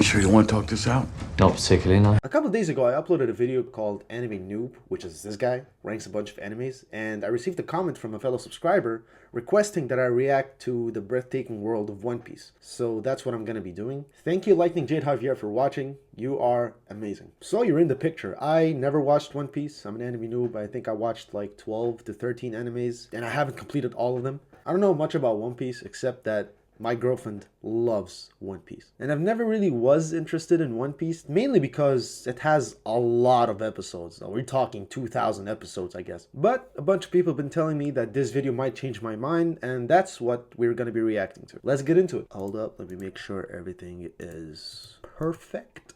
Sure you want to talk this out? Not particularly, no. A couple of days ago, I uploaded a video called Anime Noob, which is this guy, ranks a bunch of animes, and I received a comment from a fellow subscriber requesting that I react to the breathtaking world of One Piece. So that's what I'm going to be doing. Thank you, Lightning Jade Javier, for watching. You are amazing. So you're in the picture. I never watched One Piece. I'm an anime noob. I think I watched like 12 to 13 animes, and I haven't completed all of them. I don't know much about One Piece, except that my girlfriend loves One Piece. And I've never really was interested in One Piece, mainly because it has a lot of episodes. We're talking 2,000 episodes, I guess. But a bunch of people have been telling me that this video might change my mind, and that's what we're going to be reacting to. Let's get into it. Hold up, let me make sure everything is perfect.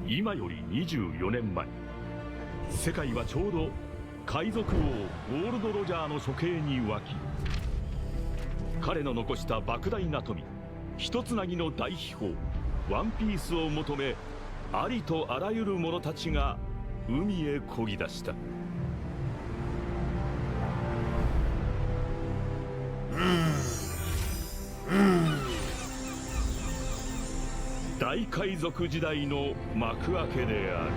今より24年前、世界はちょうど海賊王ゴールド・ロジャーの処刑に沸き、彼の残した莫大な富、一つなぎの大秘宝ワンピースを求め、ありとあらゆる者たちが海へ漕ぎ出した。大海賊時代の幕開けである。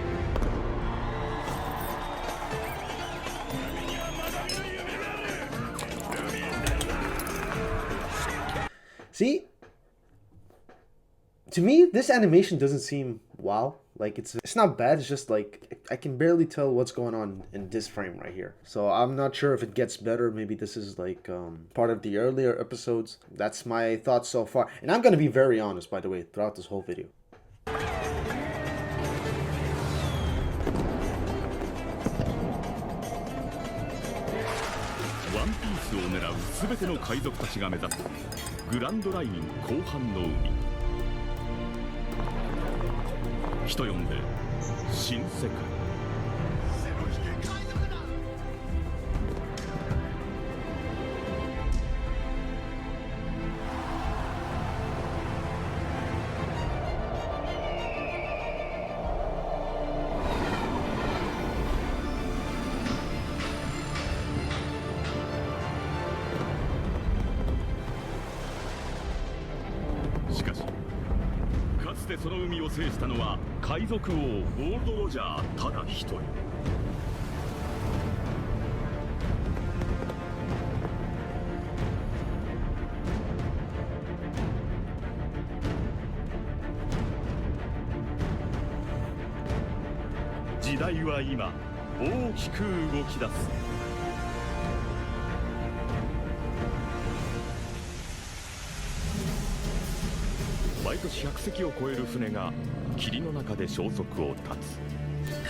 See? To me, this animation doesn't seem wow. Like, it's not bad, it's just like, I can barely tell what's going on in this frame right here. So I'm not sure if it gets better. Maybe this is like part of the earlier episodes. That's my thoughts so far. And I'm gonna be very honest, by the way, throughout this whole video. ワンピースを狙う全ての海賊たちが目指すグランドライン後半の海、人呼んで新世界。しかし、かつてその海を制したのは海賊王ゴールド・ロジャーただ一人。時代は今大きく動き出す。毎年100隻を超える船が霧の中で消息を絶つ。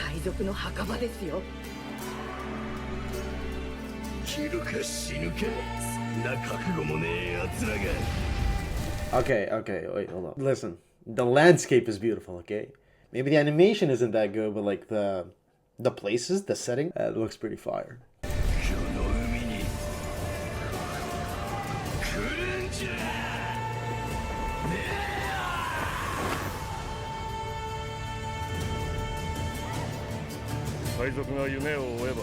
海賊の墓場ですよ。生きるか死ぬか、そんな覚悟もねえ奴らが。Okay, wait, hold on. Listen, the landscape is beautiful, okay? Maybe the animation isn't that good, but like the places, the setting, it looks pretty fire. この海に来るんじゃ。海賊が夢を追えば、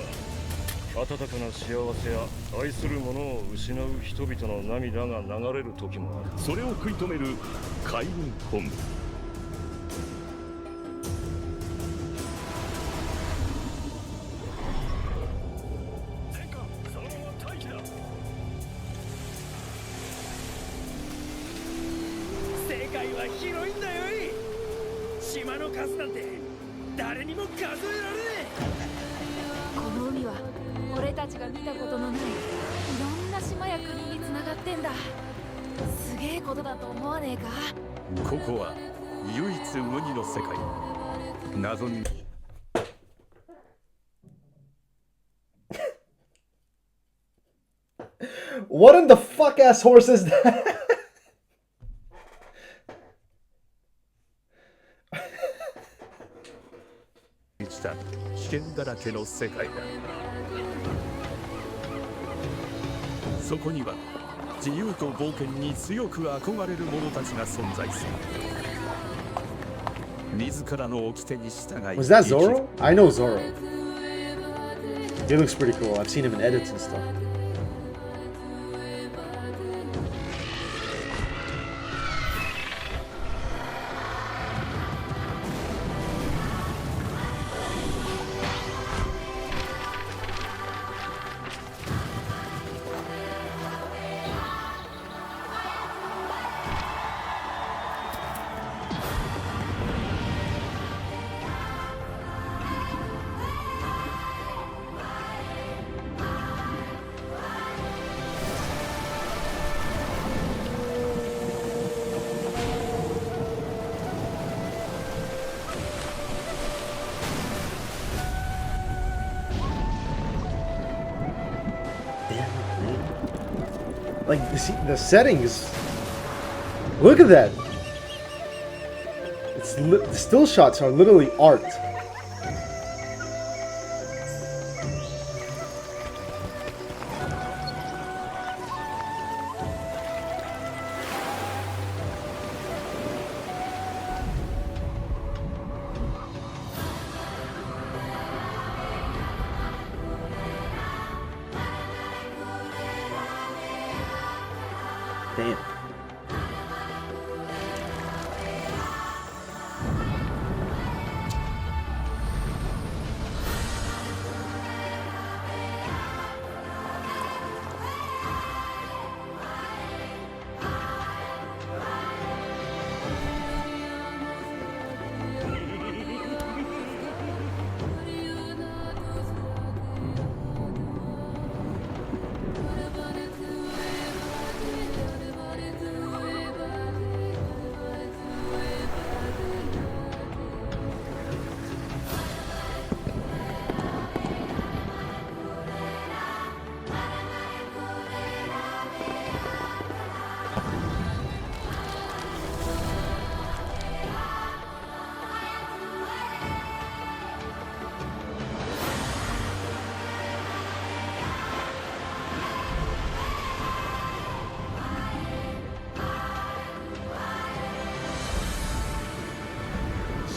温かな幸せや愛する者を失う人々の涙が流れる時もある。それを食い止める海軍本部。世界は広いんだよい。島の数なんて誰にも数えられねえ。この海は俺たちが見たことのないいろんな島や国につながってんだ。すげえことだと思わねえか。ここは唯一無二の世界。謎に What in the fuck ass horse is that? した危険だらけの世界だ。そこには自由と冒険に強く憧れる者たちが存在する。自らの掟に従い。Was that Zoro? I know Zoro. He looks pretty cool. I've seen him in edits and stuff. Like, the settings. Look at that. The still shots are literally art. Damn.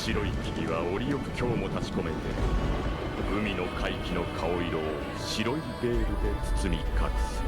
白い木々は折よく今日も立ち込めて海の海域の顔色を白いベールで包み隠す。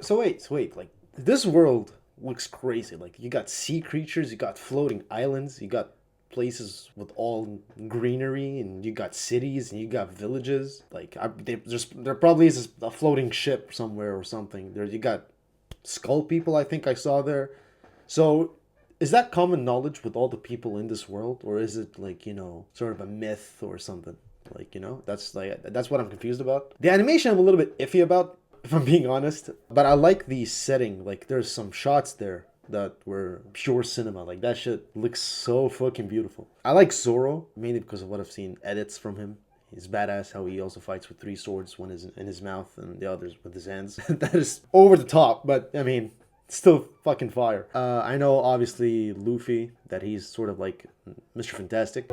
So wait, like, this world looks crazy. Like, you got sea creatures, you got floating islands, you got places with all greenery, and you got cities, and you got villages. Like, there probably is a floating ship somewhere or something. You got skull people, I think I saw there. So, is that common knowledge with all the people in this world? Or is it, like, you know, sort of a myth or something? Like, you know, that's what I'm confused about. The animation I'm a little bit iffy about, if I'm being honest, but I like the setting. Like, there's some shots there that were pure cinema. Like, that shit looks so fucking beautiful. I like Zoro, mainly because of what I've seen edits from him. He's badass how he also fights with 3 swords, one is in his mouth and the other's with his hands. That is over the top, but I mean, still fucking fire. I know, obviously, Luffy, that he's sort of like Mr. Fantastic.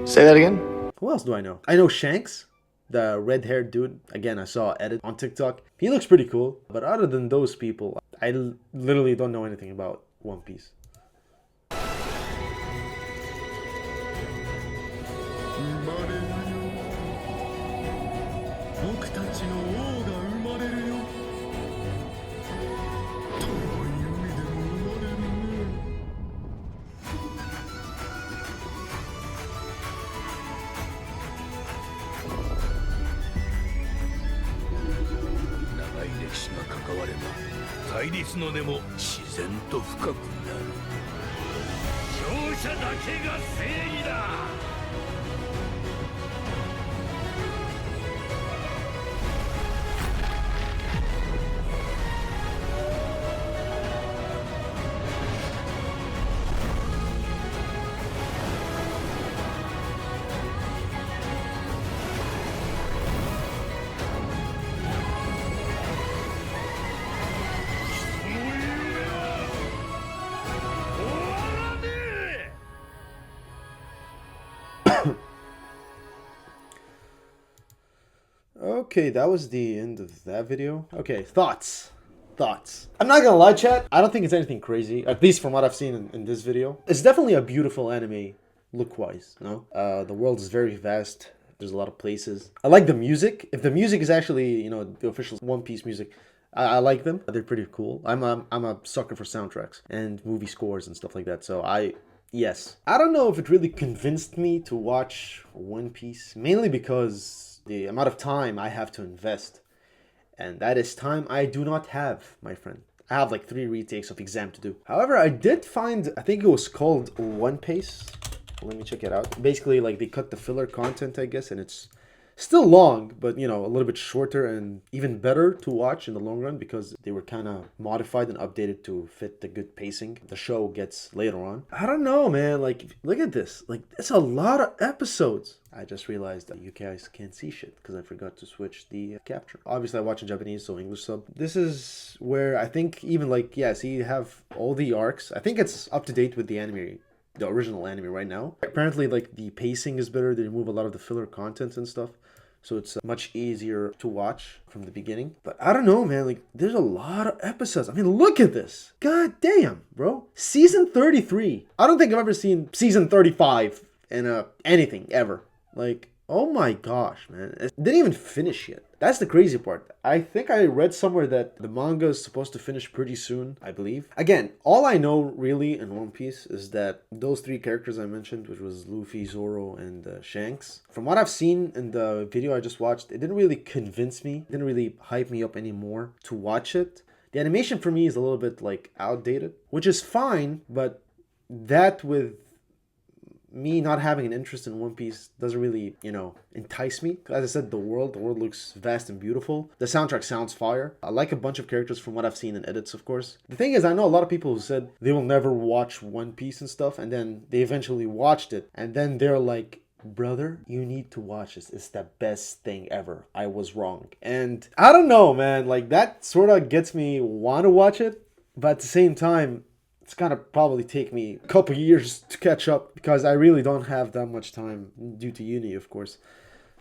Say that again? Who else do I know? I know Shanks, the red-haired dude. Again, I saw an edit on TikTok. He looks pretty cool. But other than those people, I literally don't know anything about One Piece. 対立の根も自然と深くなる。者だけが正義だ。Okay, that was the end of that video. Okay, thoughts. I'm not gonna lie, chat. I don't think it's anything crazy, at least from what I've seen in this video. It's definitely a beautiful anime, look-wise, no? The world is very vast. There's a lot of places. I like the music. If the music is actually, you know, the official One Piece music, I like them. They're pretty cool. I'm a sucker for soundtracks and movie scores and stuff like that, so yes. I don't know if it really convinced me to watch One Piece, mainly because the amount of time I have to invest, and that is time I do not have, my friend. I have like 3 retakes of exam to do. However, I did find, I think it was called One Piece. Let me check it out. Basically, like, they cut the filler content, I guess, and it's still long, but, you know, a little bit shorter and even better to watch in the long run because they were kind of modified and updated to fit the good pacing the show gets later on. I don't know, man. Like, look at this. Like, it's a lot of episodes. I just realized that you guys can't see shit because I forgot to switch the capture. Obviously, I watch in Japanese, so English sub. This is where I think even, like, yeah, see, you have all the arcs. I think it's up to date with the anime, the original anime right now. Apparently, like, the pacing is better. They remove a lot of the filler content and stuff, so it's much easier to watch from the beginning. But I don't know, man. Like, there's a lot of episodes. I mean, look at this. God damn, bro. Season 33. I don't think I've ever seen season 35 in anything ever. Like, oh my gosh, man. It didn't even finish yet. That's the crazy part. I think I read somewhere that the manga is supposed to finish pretty soon, I believe. Again, all I know really in One Piece is that those 3 characters I mentioned, which was Luffy, Zoro, and Shanks, from what I've seen in the video I just watched, it didn't really convince me. It didn't really hype me up anymore to watch it. The animation for me is a little bit, like, outdated, which is fine, but that with me not having an interest in One Piece doesn't really, you know, entice me. As I said, the world looks vast and beautiful. The soundtrack sounds fire. I like a bunch of characters from what I've seen in edits, of course. The thing is, I know a lot of people who said they will never watch One Piece and stuff, and then they eventually watched it, and then they're like, brother, you need to watch this. It's the best thing ever. I was wrong. And I don't know, man. Like, that sort of gets me want to watch it, but at the same time, it's gonna probably take me a couple years to catch up because I really don't have that much time due to uni, of course.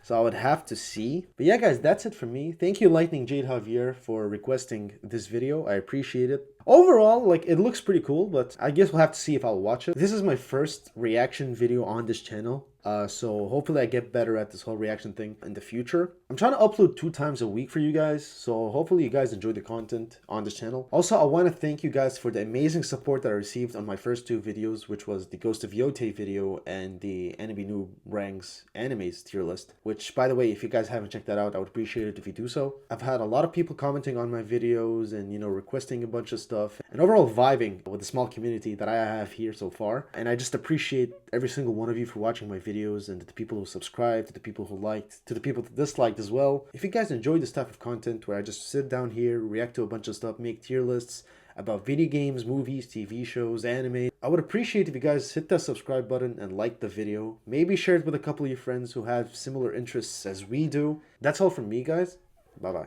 So I would have to see. But yeah, guys, that's it for me. Thank you, Lightning Jade Javier, for requesting this video. I appreciate it. Overall, like, it looks pretty cool, but I guess we'll have to see if I'll watch it. This is my first reaction video on this channel. So hopefully I get better at this whole reaction thing in the future. I'm trying to upload 2 times a week for you guys, so hopefully you guys enjoy the content on this channel. Also, I want to thank you guys for the amazing support that I received on my first 2 videos, which was the Ghost of Yote video and the Anime Noob ranks animes tier list, which, by the way, if you guys haven't checked that out, I would appreciate it if you do so. I've had a lot of people commenting on my videos and, you know, requesting a bunch of stuff and overall vibing with the small community that I have here so far. And I just appreciate every single one of you for watching my videos, and to the people who subscribed, to the people who liked, to the people who disliked as well. If you guys enjoy this type of content where I just sit down here, react to a bunch of stuff, make tier lists about video games, movies, TV shows, anime, I would appreciate if you guys hit that subscribe button and like the video. Maybe share it with a couple of your friends who have similar interests as we do. That's all from me, guys. Bye-bye.